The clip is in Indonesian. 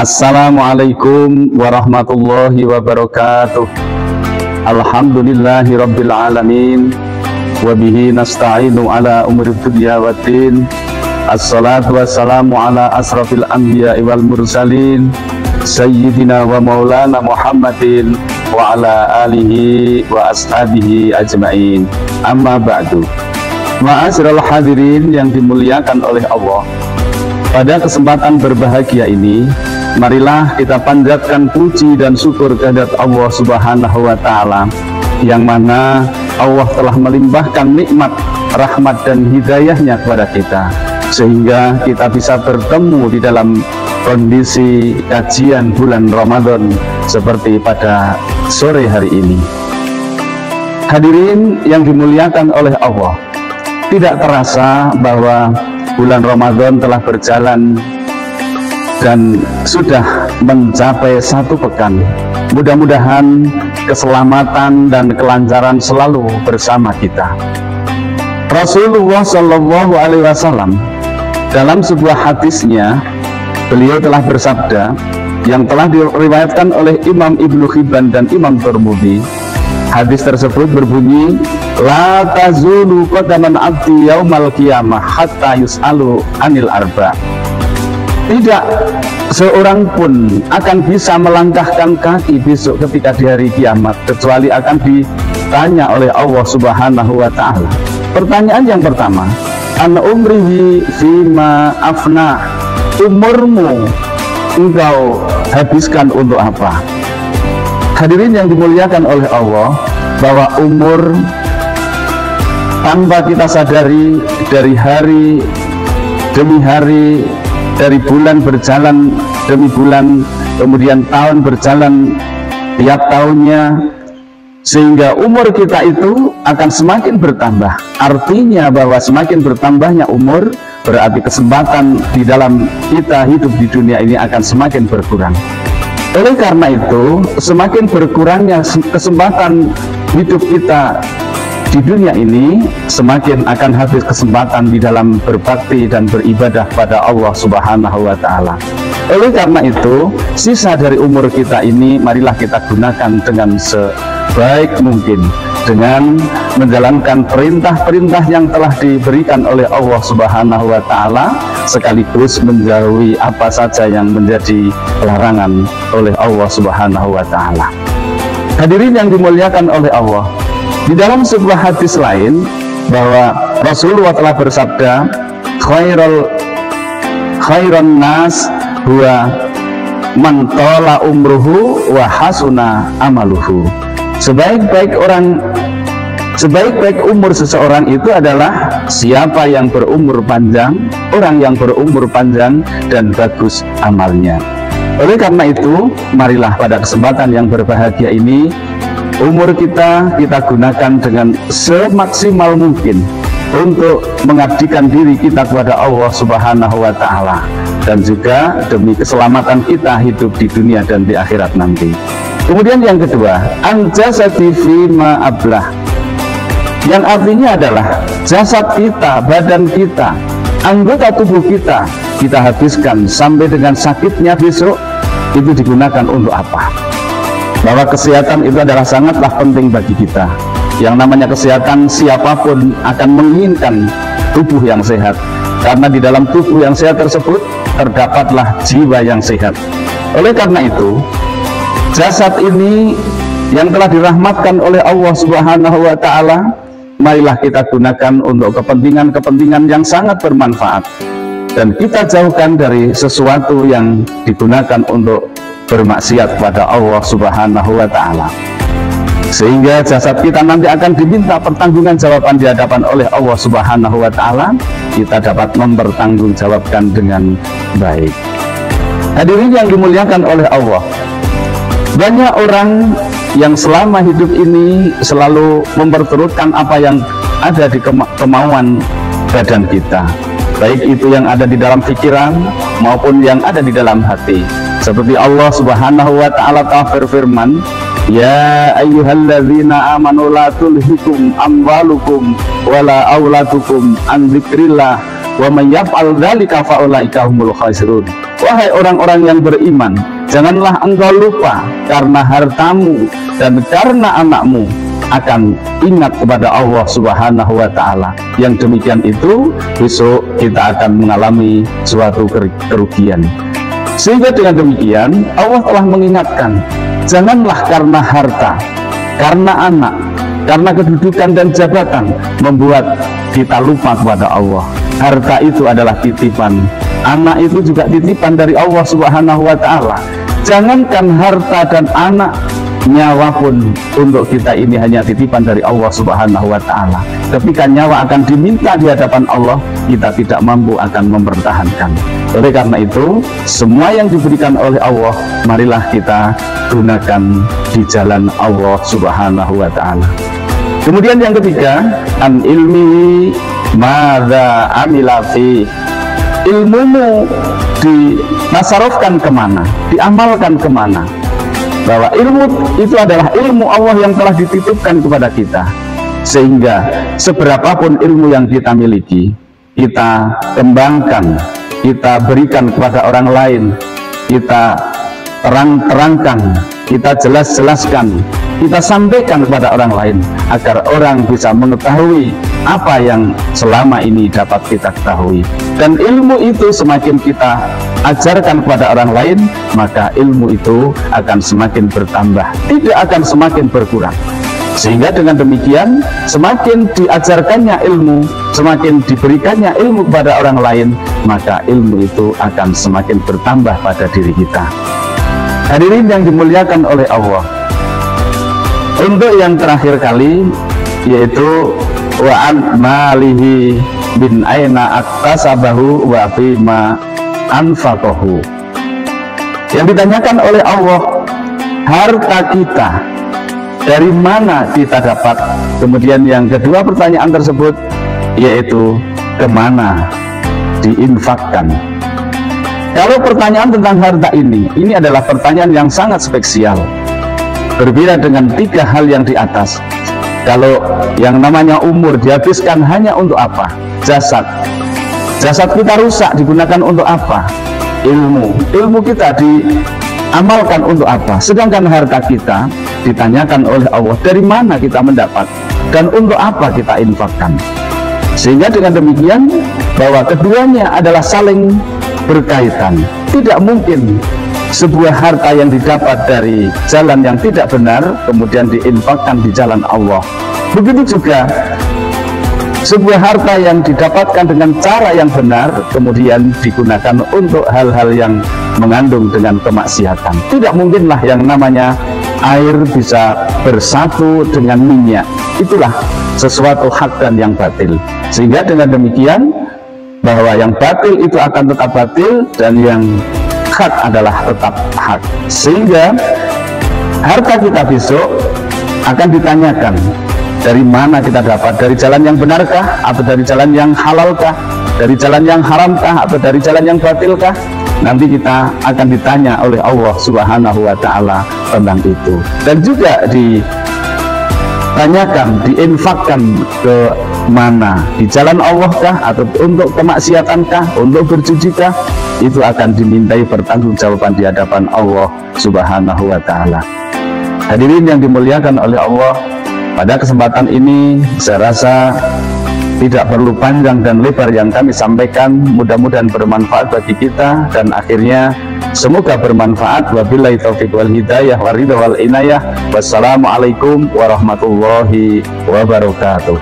Assalamualaikum warahmatullahi wabarakatuh. Alhamdulillahi rabbil alamin. Wabihi nasta'inu ala umuri dunya waddin. Assalatu wassalamu ala asrafil anbiya wal mursalin, Sayyidina wa maulana Muhammadin wa ala alihi wa ashabihi ajma'in. Amma ba'du. Ma'asyiral hadirin yang dimuliakan oleh Allah, pada kesempatan berbahagia ini, marilah kita panjatkan puji dan syukur kehadirat Allah Subhanahu wa Ta'ala, yang mana Allah telah melimpahkan nikmat, rahmat dan hidayahnya kepada kita, sehingga kita bisa bertemu di dalam kondisi kajian bulan Ramadan seperti pada sore hari ini. Hadirin yang dimuliakan oleh Allah, tidak terasa bahwa bulan Ramadan telah berjalan dan sudah mencapai 1 pekan. Mudah-mudahan keselamatan dan kelancaran selalu bersama kita. Rasulullah Shallallahu Alaihi Wasallam dalam sebuah hadisnya, beliau telah bersabda, yang telah diriwayatkan oleh Imam Ibnu Hibban dan Imam Tirmidzi. Hadis tersebut berbunyi, la tazulu qadaman abdi yaumal qiyamah hatta yus'alu anil arba. Tidak seorang pun akan bisa melangkahkan kaki besok ketika di hari kiamat, kecuali akan ditanya oleh Allah Subhanahu wa Ta'ala. Pertanyaan yang pertama, an umrihi fima afna, umurmu engkau habiskan untuk apa? Hadirin yang dimuliakan oleh Allah, bahwa umur tanpa kita sadari, dari hari demi hari, dari bulan berjalan demi bulan, kemudian tahun berjalan tiap tahunnya, sehingga umur kita itu akan semakin bertambah. Artinya bahwa semakin bertambahnya umur, berarti kesempatan di dalam kita hidup di dunia ini akan semakin berkurang. Oleh karena itu, semakin berkurangnya kesempatan hidup kita di dunia ini, semakin akan habis kesempatan di dalam berbakti dan beribadah pada Allah Subhanahu wa Ta'ala. Oleh karena itu, sisa dari umur kita ini marilah kita gunakan dengan sebaik mungkin, dengan menjalankan perintah-perintah yang telah diberikan oleh Allah Subhanahu wa Ta'ala, sekaligus menjauhi apa saja yang menjadi larangan oleh Allah Subhanahu wa Ta'ala. Hadirin yang dimuliakan oleh Allah, di dalam sebuah hadis lain bahwa Rasulullah telah bersabda, khairan nas huwa man tala umruhu wa hasuna amaluhu. Sebaik-baik umur seseorang itu adalah siapa yang berumur panjang, orang yang berumur panjang dan bagus amalnya. Oleh karena itu, marilah pada kesempatan yang berbahagia ini, umur kita gunakan dengan semaksimal mungkin untuk mengabdikan diri kita kepada Allah Subhanahu wa Ta'ala, dan juga demi keselamatan kita hidup di dunia dan di akhirat nanti. Kemudian yang kedua, anjasati fima ablah, yang artinya adalah jasad kita, badan kita, anggota tubuh kita habiskan sampai dengan sakitnya besok, itu digunakan untuk apa? Bahwa kesehatan itu adalah sangatlah penting bagi kita. Yang namanya kesehatan, siapapun akan menginginkan tubuh yang sehat, karena di dalam tubuh yang sehat tersebut terdapatlah jiwa yang sehat. Oleh karena itu, jasad ini yang telah dirahmatkan oleh Allah Subhanahu wa Ta'ala, marilah kita gunakan untuk kepentingan-kepentingan yang sangat bermanfaat, dan kita jauhkan dari sesuatu yang digunakan untuk bermaksiat kepada Allah Subhanahu wa Ta'ala, sehingga jasad kita nanti akan diminta pertanggungjawaban di hadapan oleh Allah Subhanahu wa Ta'ala. Kita dapat mempertanggungjawabkan dengan baik. Hadirin yang dimuliakan oleh Allah, banyak orang yang selama hidup ini selalu memperturutkan apa yang ada di kemauan badan kita, baik itu yang ada di dalam pikiran maupun yang ada di dalam hati. Seperti Allah Subhanahu wa Ta'ala telah berfirman, ya ayyuhalladzina amanu la tulhikum amwalukum wala auladukum an dzikrillah Wa may yaf'al dzalika fa ulaika humul khasirun. Wahai orang-orang yang beriman, janganlah engkau lupa karena hartamu dan karena anakmu akan ingat kepada Allah Subhanahu wa ta'ala. Yang demikian itu besok kita akan mengalami suatu kerugian. Sehingga dengan demikian Allah telah mengingatkan, janganlah karena harta, karena anak, karena kedudukan dan jabatan membuat kita lupa kepada Allah. Harta itu adalah titipan, anak itu juga titipan dari Allah Subhanahu wa ta'ala. Jangankan harta dan anak, nyawa pun untuk kita ini hanya titipan dari Allah Subhanahu wa ta'ala. Ketika nyawa akan diminta di hadapan Allah, kita tidak mampu akan mempertahankan. Oleh karena itu, semua yang diberikan oleh Allah, marilah kita gunakan di jalan Allah Subhanahu wa ta'ala. Kemudian yang ketiga, an ilmi madza amila fi. Ilmumu dinasarofkan kemana, diamalkan kemana. Bahwa ilmu itu adalah ilmu Allah yang telah dititipkan kepada kita, sehingga seberapapun ilmu yang kita miliki, kita kembangkan, kita berikan kepada orang lain, kita terang-terangkan, kita jelas-jelaskan, kita sampaikan kepada orang lain, agar orang bisa mengetahui apa yang selama ini dapat kita ketahui. Dan ilmu itu semakin kita ajarkan kepada orang lain, maka ilmu itu akan semakin bertambah, tidak akan semakin berkurang. Sehingga dengan demikian, semakin diajarkannya ilmu, semakin diberikannya ilmu kepada orang lain, maka ilmu itu akan semakin bertambah pada diri kita. Hadirin yang dimuliakan oleh Allah, untuk yang terakhir kali, yaitu wa'an malihi bin aina aktasabahu wa fima anfaqahu. Yang ditanyakan oleh Allah, harta kita dari mana kita dapat? Kemudian yang kedua pertanyaan tersebut, yaitu kemana diinfakkan. Kalau pertanyaan tentang harta ini adalah pertanyaan yang sangat spesial, berbeda dengan tiga hal yang di atas. Kalau yang namanya umur dihabiskan hanya untuk apa? Jasad kita rusak digunakan untuk apa? Ilmu kita diamalkan untuk apa? Sedangkan harta kita ditanyakan oleh Allah, dari mana kita mendapat dan untuk apa kita infakkan. Sehingga dengan demikian, bahwa keduanya adalah saling berkaitan. Tidak mungkin sebuah harta yang didapat dari jalan yang tidak benar kemudian diinfakkan di jalan Allah. Begitu juga sebuah harta yang didapatkan dengan cara yang benar kemudian digunakan untuk hal-hal yang mengandung dengan kemaksiatan. Tidak mungkinlah yang namanya air bisa bersatu dengan minyak. Itulah sesuatu hak dan yang batil. Sehingga dengan demikian, bahwa yang batil itu akan tetap batil dan yang hak adalah tetap hak. Sehingga harta kita besok akan ditanyakan, dari mana kita dapat? Dari jalan yang benarkah? Atau dari jalan yang halalkah? Dari jalan yang haramkah? Atau dari jalan yang batilkah? Nanti kita akan ditanya oleh Allah Subhanahu wa ta'ala tentang itu. Dan juga ditanyakan, diinfakkan ke mana? Di jalan Allah kah? Atau untuk kemaksiatan kah? Untuk berjudi kah? Itu akan dimintai pertanggungjawaban di hadapan Allah Subhanahu wa ta'ala. Hadirin yang dimuliakan oleh Allah, pada kesempatan ini saya rasa tidak perlu panjang dan lebar yang kami sampaikan, mudah-mudahan bermanfaat bagi kita dan akhirnya semoga bermanfaat. Wabillahi taufiq wal hidayah waridha wal inayah. Wassalamualaikum warahmatullahi wabarakatuh.